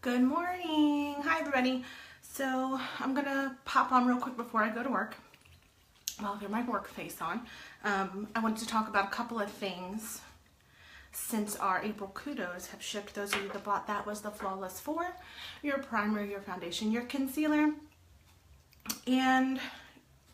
Good morning. Hi everybody. So I'm gonna pop on real quick before I go to work. Well, I'll get my work face on. I wanted to talk about a couple of things since our April kudos have shipped. Those of you that bought that was the Flawless 4, your primer, your foundation, your concealer, and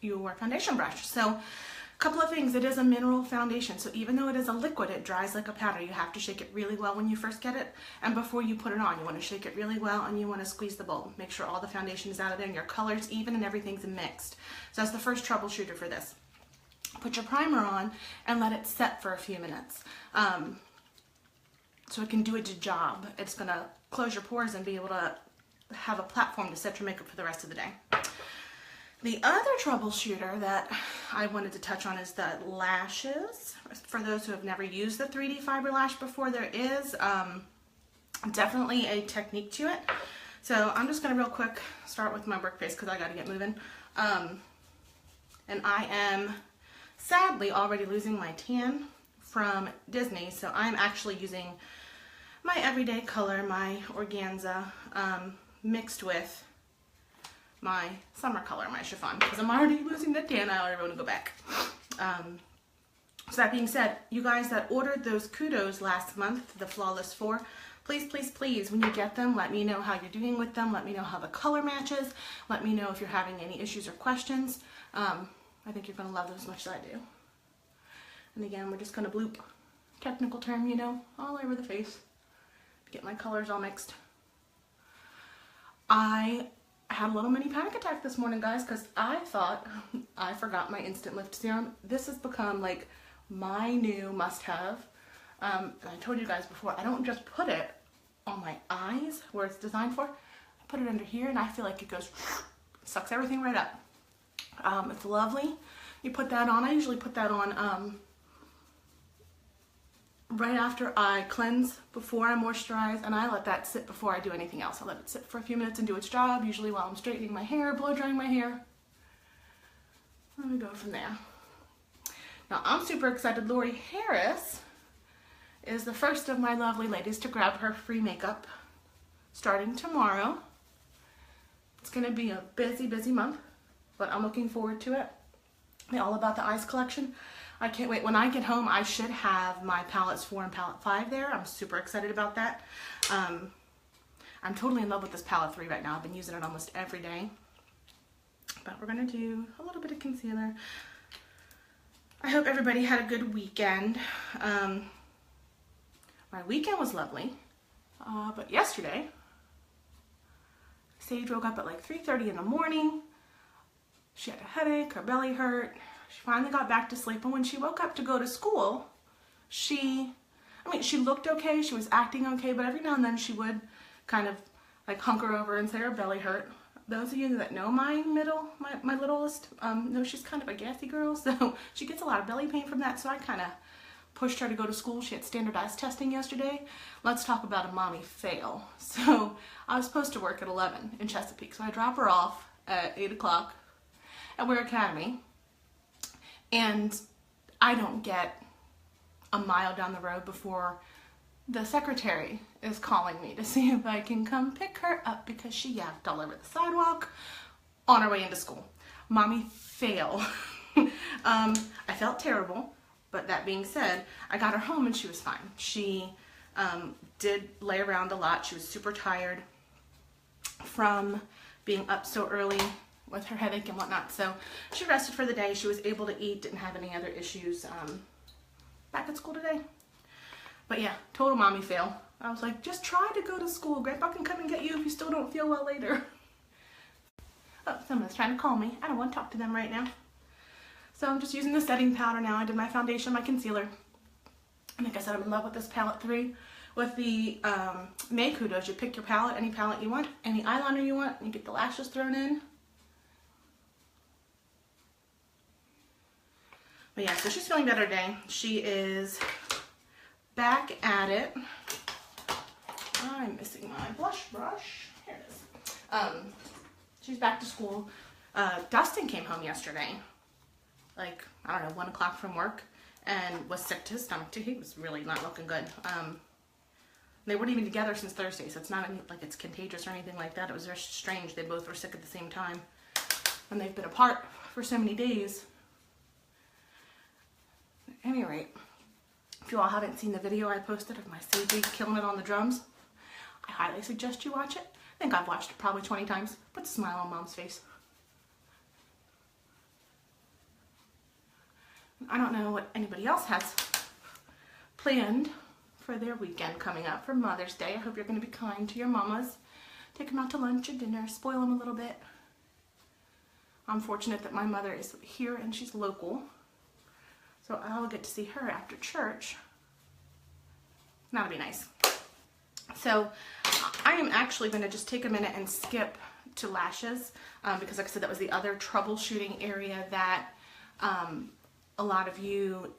your foundation brush. So a couple of things. It is a mineral foundation, so even though it is a liquid, it dries like a powder. You have to shake it really well when you first get it, and before you put it on, you want to shake it really well, and you want to squeeze the bulb. Make sure all the foundation is out of there and your color's even and everything's mixed. So that's the first troubleshooter for this. Put your primer on and let it set for a few minutes. So it can do its job. It's going to close your pores and be able to have a platform to set your makeup for the rest of the day. The other troubleshooter that I wanted to touch on is the lashes. For those who have never used the 3D fiber lash before, there is definitely a technique to it. So I'm just going to real quick start with my work face because I got to get moving. And I am sadly already losing my tan from Disney, so I'm actually using my everyday color, my organza, mixed with my summer color, my chiffon, because I'm already losing the tan. I already want to go back. So that being said, you guys that ordered those kudos last month, the Flawless 4, please, please, please, when you get them, let me know how you're doing with them. Let me know how the color matches. Let me know if you're having any issues or questions. I think you're going to love them as much as I do. And again, we're just going to bloop, technical term, you know, all over the face. Get my colors all mixed. I had a little mini panic attack this morning, guys, because I thought I forgot my Instant Lift Serum. This has become like my new must-have. I told you guys before, I don't just put it on my eyes where it's designed for. I put it under here and I feel like it goes, sucks everything right up. It's lovely. You put that on. I usually put that on right after I cleanse, before I moisturize, and I let that sit before I do anything else. I let it sit for a few minutes and do its job, usually while I'm straightening my hair, blow drying my hair. Let me go from there. Now I'm super excited. Lori Harris is the first of my lovely ladies to grab her free makeup starting tomorrow. It's going to be a busy, busy month, but I'm looking forward to it. The All About the Eyes collection. I can't wait. When I get home, I should have my palettes 4 and palette 5 there. I'm super excited about that. I'm totally in love with this palette 3 right now. I've been using it almost every day. But we're going to do a little bit of concealer. I hope everybody had a good weekend. My weekend was lovely. But yesterday, Sage woke up at like 3:30 in the morning. She had a headache, her belly hurt. She finally got back to sleep, and when she woke up to go to school, she looked okay, she was acting okay, but every now and then she would kind of like hunker over and say her belly hurt. Those of you that know my littlest, know she's kind of a gassy girl, so she gets a lot of belly pain from that, so I kind of pushed her to go to school. She had standardized testing yesterday. Let's talk about a mommy fail. So I was supposed to work at 11 in Chesapeake, so I drop her off at 8 o'clock at Ware Academy. And I don't get a mile down the road before the secretary is calling me to see if I can come pick her up because she yacked all over the sidewalk on her way into school. Mommy fail. I felt terrible, but that being said, I got her home and she was fine. She did lay around a lot. She was super tired from being up so early with her headache and whatnot, so she rested for the day. She was able to eat, didn't have any other issues back at school today. But yeah, total mommy fail. I was like, just try to go to school. Grandpa can come and get you if you still don't feel well later. Oh, someone's trying to call me. I don't want to talk to them right now. So I'm just using the setting powder now. I did my foundation, my concealer. And like I said, I'm in love with this palette 3. With the May Kudos, you pick your palette, any palette you want, any eyeliner you want, and you get the lashes thrown in. But yeah, so she's feeling better today. She is back at it. I'm missing my blush brush. Here it is. She's back to school. Dustin came home yesterday, like, I don't know, 1 o'clock from work, and was sick to his stomach too. He was really not looking good. They weren't even together since Thursday, so it's not like it's contagious or anything like that. It was very strange. They both were sick at the same time. And they've been apart for so many days. At any rate, if you all haven't seen the video I posted of my CJ killing it on the drums, I highly suggest you watch it. I think I've watched it probably 20 times. Puts a smile on Mom's face. I don't know what anybody else has planned for their weekend coming up for Mother's Day. I hope you're going to be kind to your mamas. Take them out to lunch or dinner, spoil them a little bit. I'm fortunate that my mother is here and she's local, so I'll get to see her after church. That'll be nice. So I am actually going to just take a minute and skip to lashes because like I said, that was the other troubleshooting area that a lot of you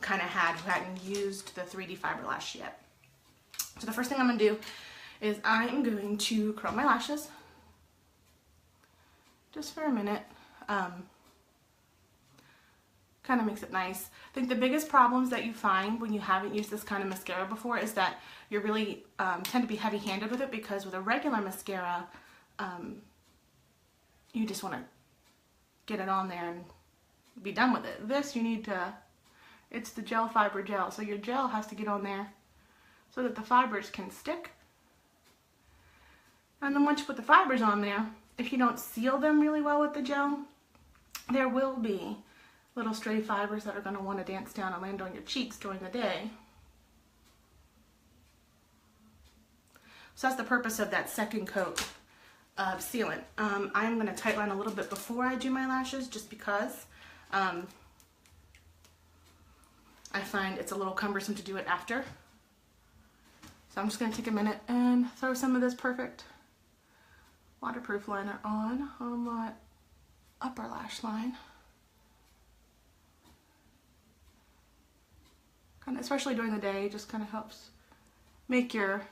kind of had who hadn't used the 3D fiber lash yet. So the first thing I'm going to do is I'm going to curl my lashes just for a minute. Kind of makes it nice. I think the biggest problems that you find when you haven't used this kind of mascara before is that you really tend to be heavy-handed with it, because with a regular mascara you just want to get it on there and be done with it. This you need to, it's the gel fiber gel, so your gel has to get on there so that the fibers can stick. And then once you put the fibers on there, if you don't seal them really well with the gel, there will be little stray fibers that are going to want to dance down and land on your cheeks during the day. So that's the purpose of that second coat of sealant. I'm going to tightline a little bit before I do my lashes, just because I find it's a little cumbersome to do it after. So I'm just going to take a minute and throw some of this Perfect waterproof liner on my upper lash line. Kind of, especially during the day, just kind of helps make your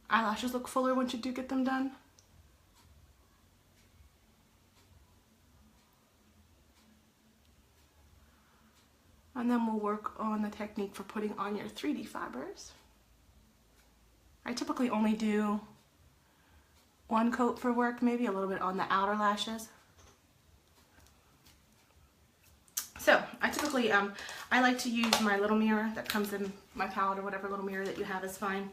eyelashes look fuller once you do get them done. And then we'll work on the technique for putting on your 3D fibers. I typically only do one coat for work, maybe a little bit on the outer lashes. So I typically, I like to use my little mirror that comes in my palette, or whatever little mirror that you have is fine.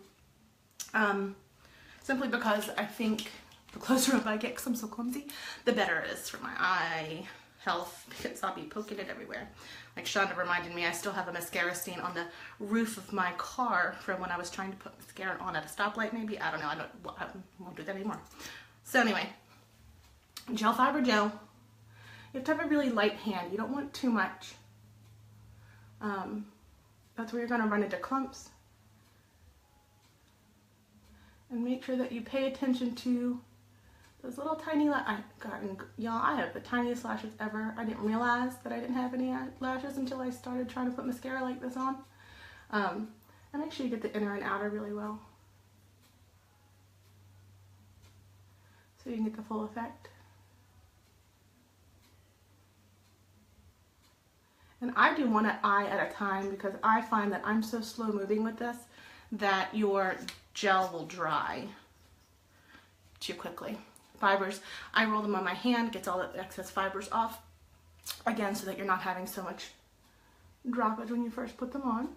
Simply because I think the closer up I get, because I'm so clumsy, the better it is for my eye health, because I'll be poking it everywhere. Like Shonda reminded me, I still have a mascara stain on the roof of my car from when I was trying to put mascara on at a stoplight maybe. I don't know, I won't do that anymore. So anyway, gel fiber gel. You have to have a really light hand. You don't want too much. That's where you're going to run into clumps. And make sure that you pay attention to those little tiny y'all, I have the tiniest lashes ever. I didn't realize that I didn't have any lashes until I started trying to put mascara like this on. And make sure you get the inner and outer really well, so you can get the full effect. And I do one eye at a time, because I find that I'm so slow moving with this that your gel will dry too quickly. Fibers, I roll them on my hand, gets all the excess fibers off, again, so that you're not having so much droppage when you first put them on.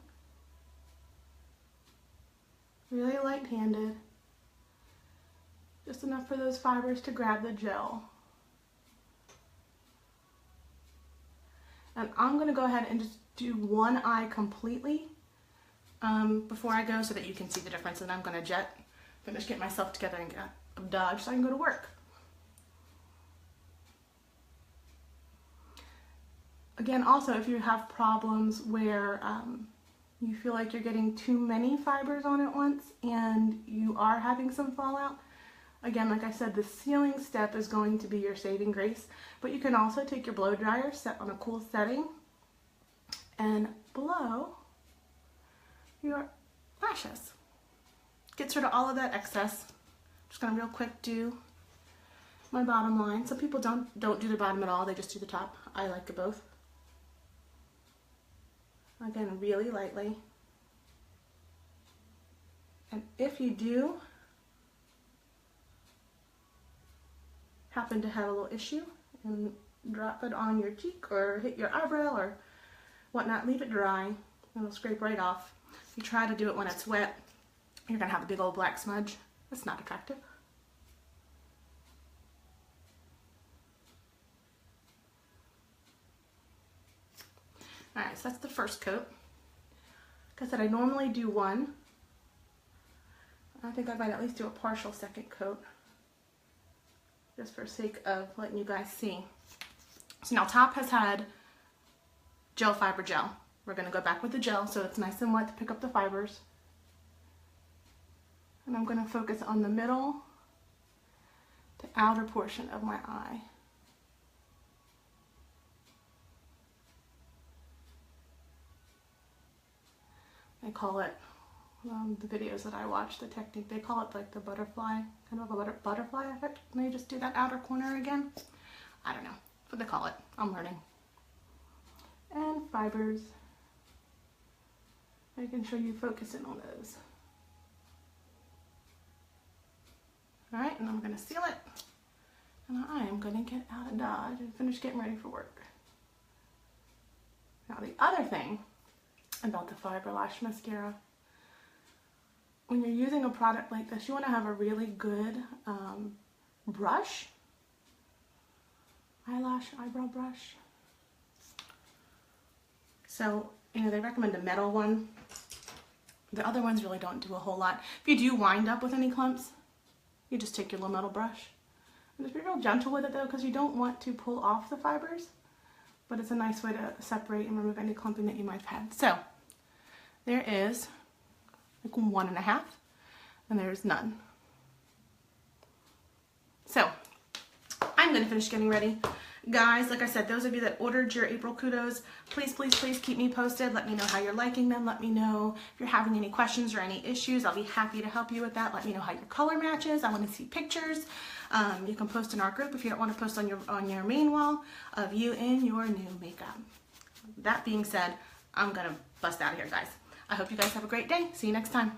Really light-handed, just enough for those fibers to grab the gel. And I'm going to go ahead and just do one eye completely before I go, so that you can see the difference. And I'm going to finish getting myself together and get a Dodge so I can go to work. Again, also, if you have problems where you feel like you're getting too many fibers on at once and you are having some fallout, again, like I said, the sealing step is going to be your saving grace, but you can also take your blow dryer, set on a cool setting, and blow your lashes. Gets rid of all of that excess. Just gonna real quick do my bottom line. Some people don't do the bottom at all, they just do the top. I like it both. Again, really lightly. And if you do happen to have a little issue and drop it on your cheek or hit your eyebrow or whatnot, leave it dry and it'll scrape right off. If you try to do it when it's wet, you're gonna have a big old black smudge. That's not attractive. Alright, so that's the first coat. Like I said, I normally do one. I think I might at least do a partial second coat, just for sake of letting you guys see. So now top has had gel fiber gel. We're going to go back with the gel so it's nice and wet to pick up the fibers. And I'm going to focus on the middle to outer portion of my eye. They call it, the videos that I watch, the technique, they call it like the butterfly, kind of a butterfly effect. And they just do that outer corner again. I don't know what they call it. I'm learning. And fibers. I can show you focusing on those. Alright, and I'm going to seal it. And I am going to get out of Dodge and finish getting ready for work. Now the other thing about the Fiber Lash Mascara, when you're using a product like this, you want to have a really good brush, eyebrow brush. So, you know, they recommend a metal one. The other ones really don't do a whole lot. If you do wind up with any clumps, you just take your little metal brush. And just be real gentle with it though, because you don't want to pull off the fibers. But it's a nice way to separate and remove any clumping that you might have had. So, there is like 1.5, and there's none. So, I'm going to finish getting ready. Guys, like I said, those of you that ordered your April kudos, please, please, please keep me posted. Let me know how you're liking them. Let me know if you're having any questions or any issues. I'll be happy to help you with that. Let me know how your color matches. I want to see pictures. You can post in our group if you don't want to post on your main wall of you in your new makeup. That being said, I'm going to bust out of here, guys. I hope you guys have a great day. See you next time.